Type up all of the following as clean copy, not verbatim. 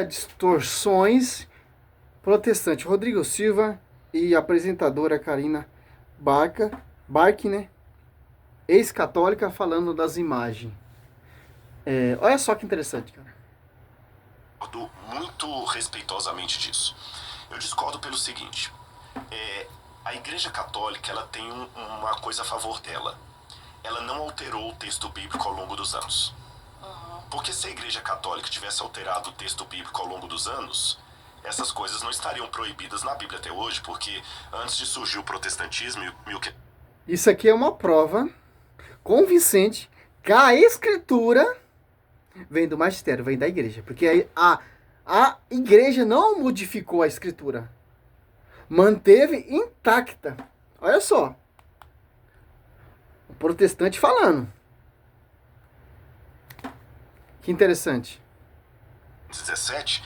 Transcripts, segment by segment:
Distorções Protestante. Rodrigo Silva e a apresentadora Karina Bark, né? Ex-católica, falando das imagens. Olha só que interessante, cara. Muito respeitosamente disso. Eu discordo pelo seguinte. A Igreja Católica, ela tem uma coisa a favor dela. Ela não alterou o texto bíblico ao longo dos anos. Porque se a Igreja Católica tivesse alterado o texto bíblico ao longo dos anos, essas coisas não estariam proibidas na Bíblia até hoje, porque antes de surgir o protestantismo e o que... Isso aqui é uma prova convincente que a escritura vem do magistério, vem da igreja. Porque a igreja não modificou a escritura. Manteve intacta. Olha só. O protestante falando. Que interessante. 17,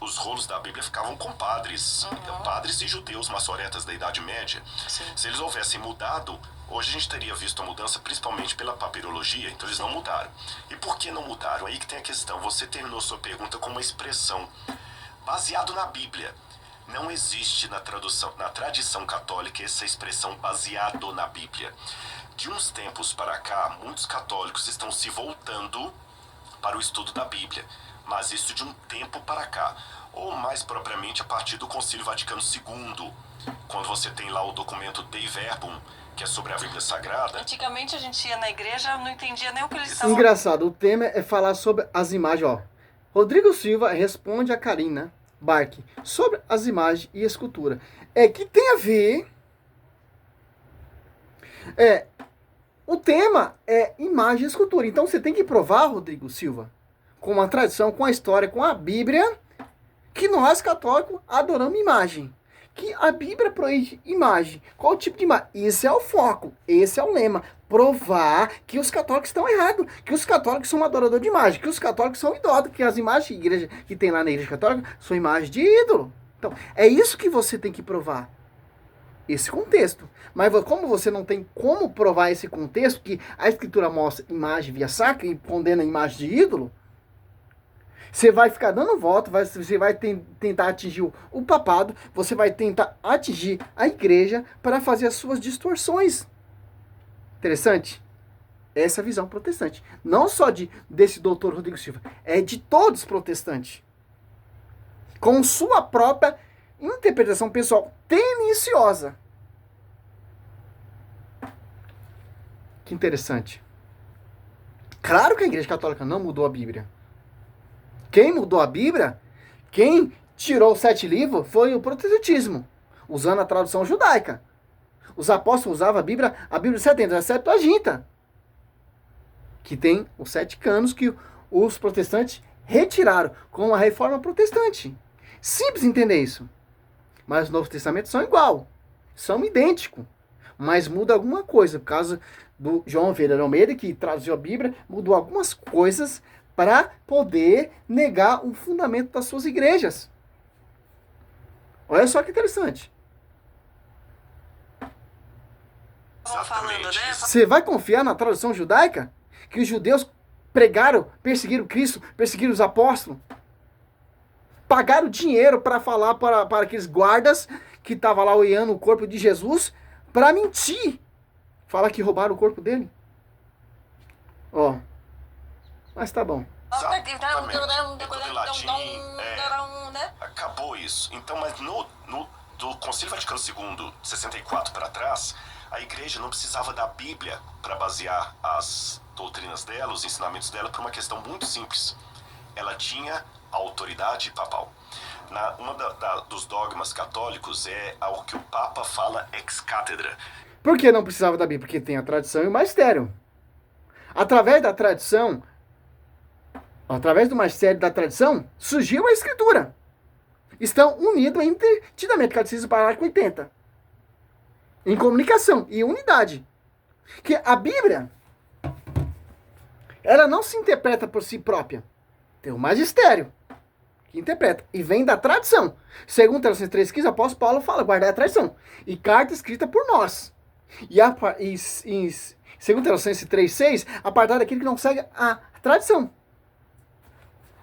os rolos da Bíblia ficavam com padres e judeus maçoretas da Idade Média. Sim. Se eles houvessem mudado, hoje a gente teria visto a mudança principalmente pela papirologia, então eles não mudaram. E por que não mudaram? Aí que tem a questão. Você terminou sua pergunta com uma expressão baseado na Bíblia. Não existe na tradição católica essa expressão baseado na Bíblia. De uns tempos para cá, muitos católicos estão se voltando para o estudo da Bíblia, mas isso de um tempo para cá, ou mais propriamente a partir do Concílio Vaticano II, quando você tem lá o documento Dei Verbum, que é sobre a Bíblia Sagrada. Antigamente a gente ia na igreja, não entendia nem o que eles estavam... Engraçado, o tema é falar sobre as imagens, ó. Rodrigo Silva responde a Karina Bark sobre as imagens e escultura. Que tem a ver... O tema é imagem e escultura. Então você tem que provar, Rodrigo Silva, com a tradição, com a história, com a Bíblia, que nós católicos adoramos imagem. Que a Bíblia proíbe imagem. Qual tipo de imagem? Esse é o foco, esse é o lema. Provar que os católicos estão errados, que os católicos são adoradores de imagem, que os católicos são idólatras, que as imagens de igreja que tem lá na igreja católica são imagens de ídolo. Então, é isso que você tem que provar. Esse contexto. Mas como você não tem como provar esse contexto, que a escritura mostra imagem via sacra e condena a imagem de ídolo, você vai ficar dando voto, você vai tentar atingir o papado, você vai tentar atingir a igreja para fazer as suas distorções. Interessante? Essa é a visão protestante. Não só desse doutor Rodrigo Silva, é de todos os protestantes. Com sua própria interpretação pessoal tendenciosa. Que interessante. Claro que a Igreja Católica não mudou a Bíblia. Quem mudou a Bíblia, quem tirou os 7 livros, foi o protestantismo, usando a tradução judaica. Os apóstolos usavam a Bíblia 70, a Septuaginta, que tem os 7 canos que os protestantes retiraram com a reforma protestante. Simples entender isso. Mas os Novos Testamentos são igual, são idênticos, mas muda alguma coisa. Por causa do João Ferreira de Almeida, que traduziu a Bíblia, mudou algumas coisas para poder negar o fundamento das suas igrejas. Olha só que interessante. Falando, né? Você vai confiar na tradução judaica? Que os judeus pregaram, perseguiram Cristo, perseguiram os apóstolos? Pagaram dinheiro para falar para aqueles guardas que estavam lá olhando o corpo de Jesus para mentir. Fala que roubaram o corpo dele. Ó. Mas tá bom. Exatamente. Em latim, acabou isso. Então, mas do Concílio Vaticano II, 64 para trás, a igreja não precisava da Bíblia para basear as doutrinas dela, os ensinamentos dela, por uma questão muito simples. Ela tinha a autoridade papal. Dos dogmas católicos é algo que o Papa fala ex cátedra. Por que não precisava da Bíblia? Porque tem a tradição e o magistério. Através da tradição, através do magistério da tradição, surgiu a escritura. Estão unidos entre Tidamento Catecismo Parágrafo 80. Em comunicação e unidade. Que a Bíblia, ela não se interpreta por si própria. Tem o magistério que interpreta. E vem da tradição. Segundo Tessalonicenses 3,15, o apóstolo Paulo fala, guardar a tradição. E carta escrita por nós. Segundo Tessalonicenses 3,6, apartar daquele que não segue a tradição.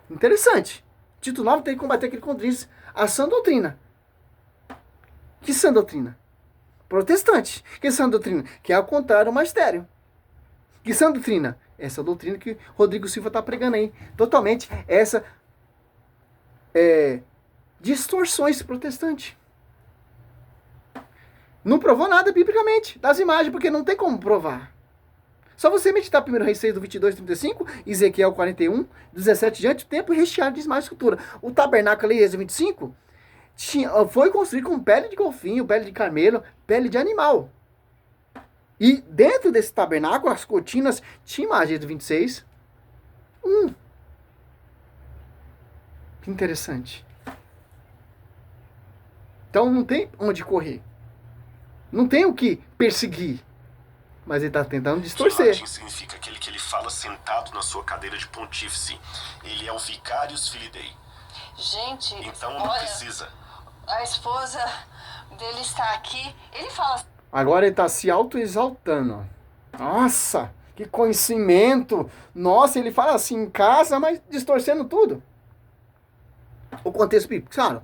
Interessante. Tito 9 tem que combater aquele que diz a sã doutrina. Que sã doutrina? Protestante. Que sã doutrina? Que é ao contrário do magistério. Que sã doutrina? Essa doutrina que Rodrigo Silva está pregando aí. Totalmente essa distorções protestantes. Não provou nada biblicamente das imagens, porque não tem como provar. Só você meditar 1 Reis 6, do 22, 35, Ezequiel 41, 17 diante, o templo recheado de imagens de escultura. O tabernáculo ali, Êxodo 25, foi construído com pele de golfinho, pele de camelo, pele de animal. E dentro desse tabernáculo, as cortinas tinham imagens do 26. Que interessante. Então não tem onde correr. Não tem o que perseguir. Mas ele está tentando distorcer. Latim significa aquele que ele fala sentado na sua cadeira de pontífice. Ele é o vicarius filidei. Gente, então não precisa. A esposa dele está aqui. Ele fala... Agora ele está se autoexaltando. Nossa, que conhecimento. Nossa, ele fala assim em casa, mas distorcendo tudo. O contexto bíblico, claro.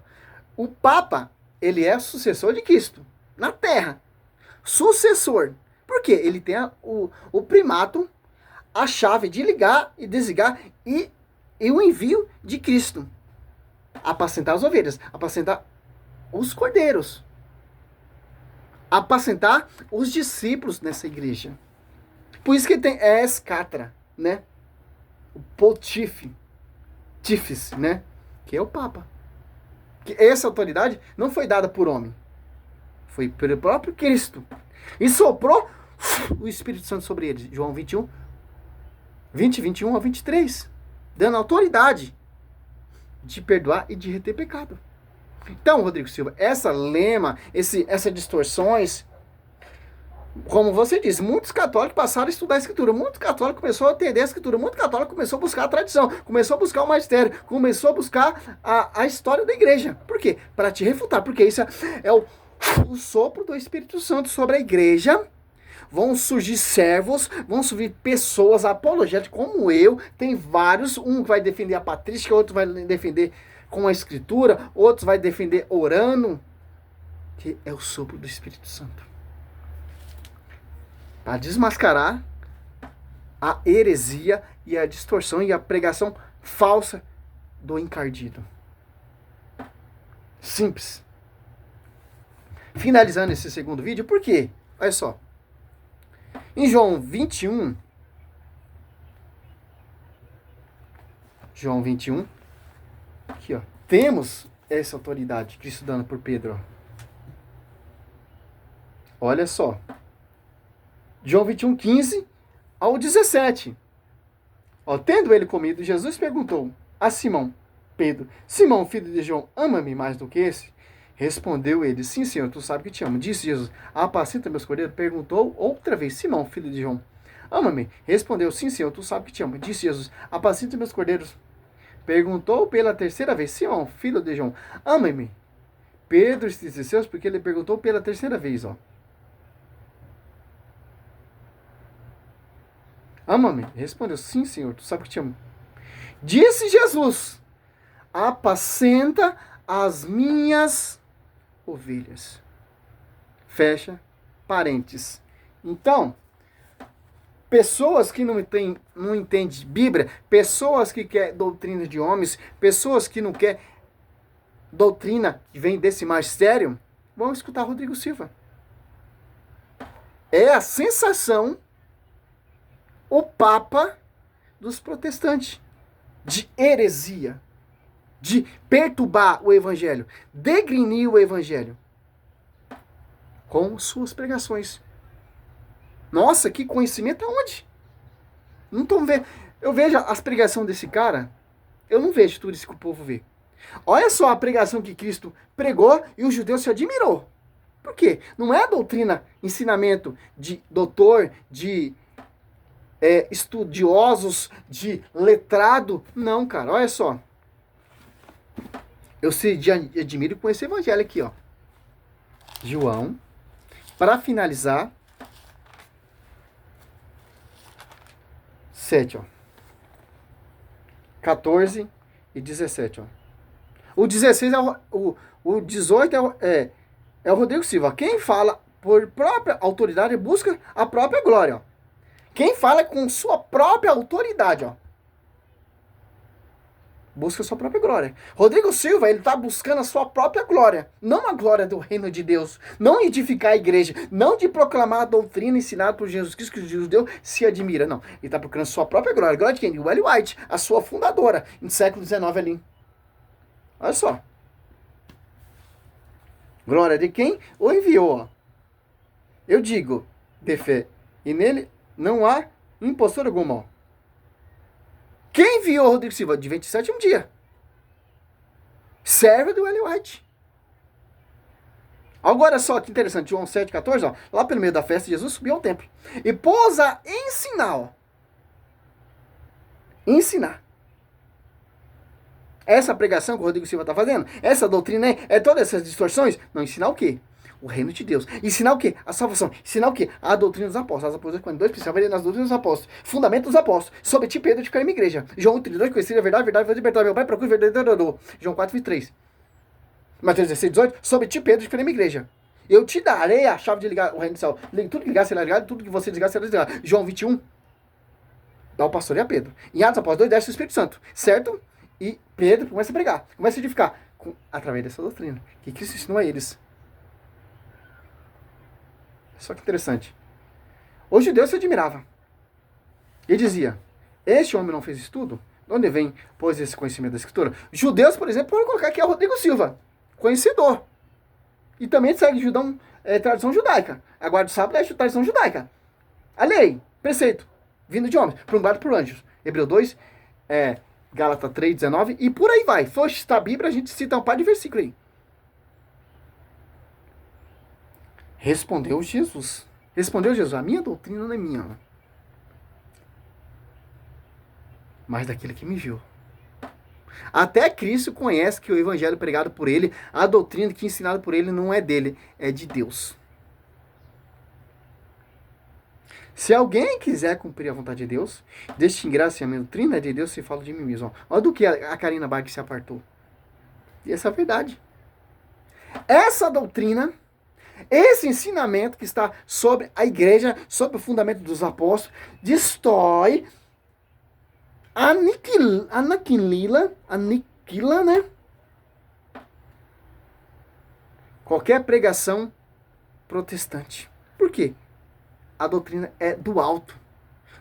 O Papa, ele é sucessor de Cristo. Na Terra. Sucessor. Por quê? Ele tem o primato, a chave de ligar e desligar e o envio de Cristo. Apacentar as ovelhas, apacentar os cordeiros, apacentar os discípulos nessa igreja. Por isso que tem escatra, né? O pontífice, né? Que é o Papa. Que essa autoridade não foi dada por homem. Foi pelo próprio Cristo. E soprou o Espírito Santo sobre eles. João 21, 21 a 23. Dando autoridade de perdoar e de reter pecado. Então, Rodrigo Silva, essa lema, essas distorções, como você disse, muitos católicos passaram a estudar a Escritura. Muitos católicos começaram a entender a Escritura. Muitos católicos começaram a buscar a tradição. Começou a buscar o magistério. Começou a buscar a história da igreja. Por quê? Para te refutar. Porque isso é o sopro do Espírito Santo sobre a igreja. Vão surgir servos, vão surgir pessoas apologéticas como eu. Tem vários, um vai defender a patrística, outro vai defender com a escritura, outro vai defender orando, que é o sopro do Espírito Santo. Para desmascarar a heresia e a distorção e a pregação falsa do encardido. Simples. Finalizando esse segundo vídeo, por quê? Olha só. Em João 21, aqui ó, temos essa autoridade, Cristo dando por Pedro. Ó. Olha só. João 21, 15 ao 17. Ó, tendo ele comido, Jesus perguntou a Simão, Pedro, Simão, filho de João, ama-me mais do que esse? Respondeu ele, sim, Senhor, tu sabes que te amo. Disse Jesus, apacenta meus cordeiros. Perguntou outra vez, Simão, filho de João, ama-me? Respondeu, sim, Senhor, tu sabes que te amo. Disse Jesus, apacenta meus cordeiros. Perguntou pela terceira vez, Simão, filho de João, ama-me? Pedro entristeceu porque ele perguntou pela terceira vez, ó. Ama-me? Respondeu, sim, Senhor, tu sabes que te amo. Disse Jesus, apacenta as minhas ovelhas. Fecha parênteses. Então, pessoas que não entendem Bíblia, pessoas que querem doutrina de homens, pessoas que não querem doutrina que vem desse magistério, vão escutar Rodrigo Silva. É a sensação, o Papa dos protestantes, de heresia, de perturbar o Evangelho, degrinir o Evangelho, com suas pregações. Nossa, que conhecimento aonde? Não estou vendo. Eu vejo as pregações desse cara, eu não vejo tudo isso que o povo vê. Olha só a pregação que Cristo pregou e o judeu se admirou. Por quê? Não é a doutrina, ensinamento de doutor, de estudiosos, de letrado. Não, cara, olha só. Eu se admiro com esse evangelho aqui, ó. João, para finalizar, 7, ó. 14 e 17, ó. O 16 o 18 é o Rodrigo Silva. Quem fala por própria autoridade busca a própria glória. Ó. Quem fala com sua própria autoridade, ó, busca a sua própria glória. Rodrigo Silva, ele está buscando a sua própria glória. Não a glória do reino de Deus. Não edificar a igreja. Não de proclamar a doutrina ensinada por Jesus Cristo, que o judeu se admira. Não. Ele está procurando a sua própria glória. A glória de quem? De Ellen White, a sua fundadora, no século XIX ali. Olha só. Glória de quem o enviou. Ó. Eu digo, de fé. E nele não há impostor alguma. Ó. Quem enviou Rodrigo Silva? De 27 dia. Servo do Ellen White. Agora só que interessante, João 7,14, ó, lá pelo meio da festa, Jesus subiu ao templo e pôs a ensinar. Ó. Ensinar. Essa pregação que o Rodrigo Silva está fazendo, essa doutrina é todas essas distorções, não ensinar o quê? O reino de Deus. Ensinar o quê? A salvação. Ensinar o quê? A doutrina dos apóstolos. As apóstolos 42, principalmente nas doutrinas dos apóstolos. Fundamento dos apóstolos. Sobre ti, Pedro, de ficar em minha igreja. João 32, conhecer a verdade, vou libertar meu pai, procura verdadeiro. João 4, 23. Mateus 16, 18, sobre ti, Pedro, de ficar em minha igreja. Eu te darei a chave de ligar o reino do céu. Tudo que ligar será ligado, tudo que você desligar será desligado. João 21, dá o pastoreio a Pedro. Em Atos Apóstolos 2, desce o Espírito Santo. Certo? E Pedro começa a pregar, começa a edificar. Através dessa doutrina. Que Cristo ensinou a eles. Só que interessante. O judeu se admirava. Ele dizia, este homem não fez estudo? De onde vem, pois, esse conhecimento da Escritura? Judeus, por exemplo, podem colocar aqui o Rodrigo Silva, conhecedor. E também segue judão, tradição judaica. A guarda do sábado é tradição judaica. A lei, preceito, vindo de homens, promulgado por anjos. Hebreu 2, Gálatas 3, 19, e por aí vai. Se está a Bíblia, a gente cita um par de versículos aí. Respondeu Jesus. A minha doutrina não é minha, mas daquele que me enviou. Até Cristo conhece que o evangelho pregado por ele, a doutrina que é ensinada por ele não é dele, é de Deus. Se alguém quiser cumprir a vontade de Deus, distinguir-se a minha doutrina é de Deus, se fala de mim mesmo. Olha do que a Karina Bach se apartou. E essa é a verdade. Essa doutrina, esse ensinamento que está sobre a igreja, sobre o fundamento dos apóstolos, destrói, aniquila, né? Qualquer pregação protestante. Por quê? A doutrina é do alto.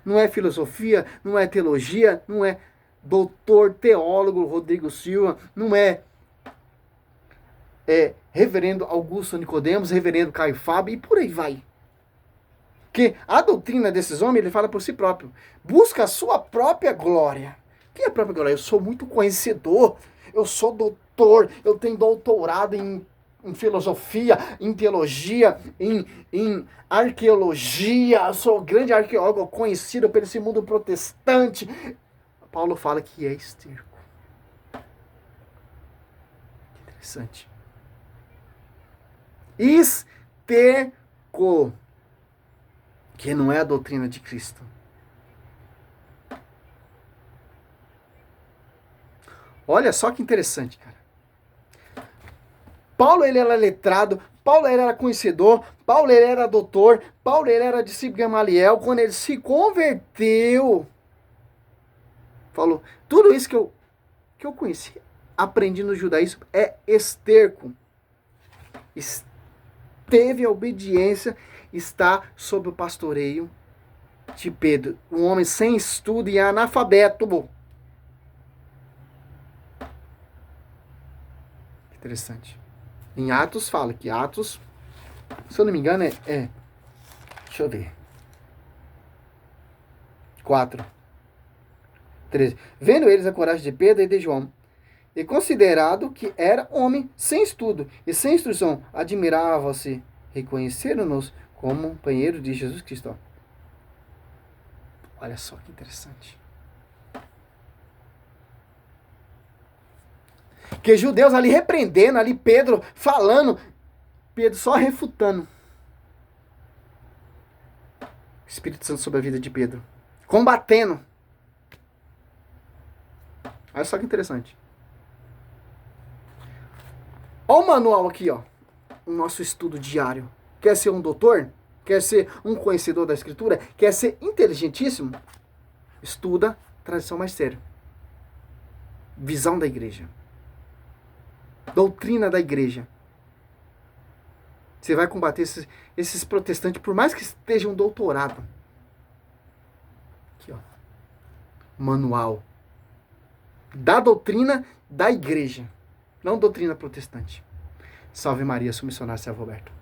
Não é filosofia, não é teologia, não é doutor teólogo Rodrigo Silva, não é reverendo Augusto Nicodemos, reverendo Caio Fábio, e por aí vai. Que a doutrina desses homens, ele fala por si próprio. Busca a sua própria glória. O que é a própria glória? Eu sou muito conhecedor, eu sou doutor, eu tenho doutorado em filosofia, em teologia, em arqueologia, eu sou grande arqueólogo conhecido pelo esse mundo protestante. Paulo fala que é esterco. Interessante. Esterco. Que não é a doutrina de Cristo. Olha só que interessante, cara. Paulo, ele era letrado, Paulo ele era conhecedor, Paulo ele era doutor, Paulo ele era discípulo de Gamaliel. Quando ele se converteu, falou, tudo isso que eu conheci, aprendi no judaísmo, é esterco. Teve a obediência, está sob o pastoreio de Pedro, um homem sem estudo e analfabeto. Interessante. Em Atos fala que Atos, se eu não me engano, deixa eu ver. 4, 13. Vendo eles a coragem de Pedro e de João, e considerado que era homem sem estudo e sem instrução, admirava-se, reconheceram-nos como companheiros de Jesus Cristo. Olha só que interessante. Que judeus ali repreendendo, ali Pedro falando, Pedro só refutando. Espírito Santo sobre a vida de Pedro. Combatendo. Olha só que interessante. Ó o manual aqui, ó. O nosso estudo diário. Quer ser um doutor? Quer ser um conhecedor da escritura? Quer ser inteligentíssimo? Estuda tradição magistério. Visão da igreja. Doutrina da igreja. Você vai combater esses protestantes, por mais que estejam doutorado. Aqui, ó. Manual da doutrina da igreja. Não doutrina protestante. Salve Maria, sou missionário Sérgio Roberto.